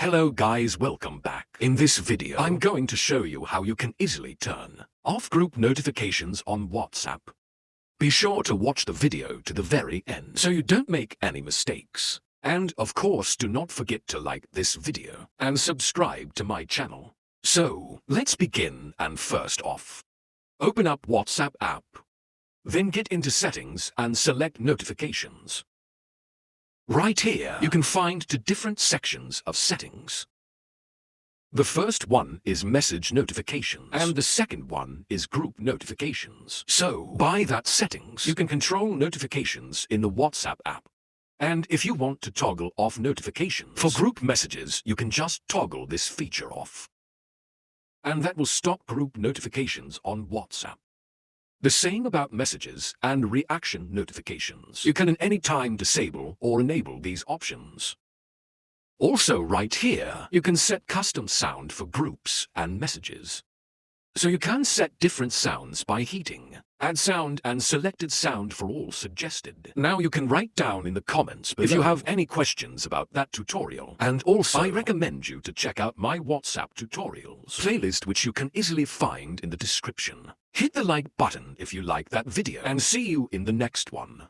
Hello guys, welcome back. In this video, I'm going to show you how you can easily turn off group notifications on WhatsApp. Be sure to watch the video to the very end so you don't make any mistakes. And of course, do not forget to like this video and subscribe to my channel. So, let's begin, and first off, open up WhatsApp app. Then get into settings and select notifications. Right here, you can find two different sections of settings. The first one is message notifications, and the second one is group notifications. So, by that settings, you can control notifications in the WhatsApp app. And if you want to toggle off notifications for group messages, you can just toggle this feature off. And that will stop group notifications on WhatsApp. The same about messages and reaction notifications. You can at any time disable or enable these options. Also right here, you can set custom sound for groups and messages. So you can set different sounds by heating, add sound and selected sound for all suggested. Now you can write down in the comments below if you have any questions about that tutorial. And also, I recommend you to check out my WhatsApp tutorials playlist, which you can easily find in the description. Hit the like button if you like that video, and see you in the next one.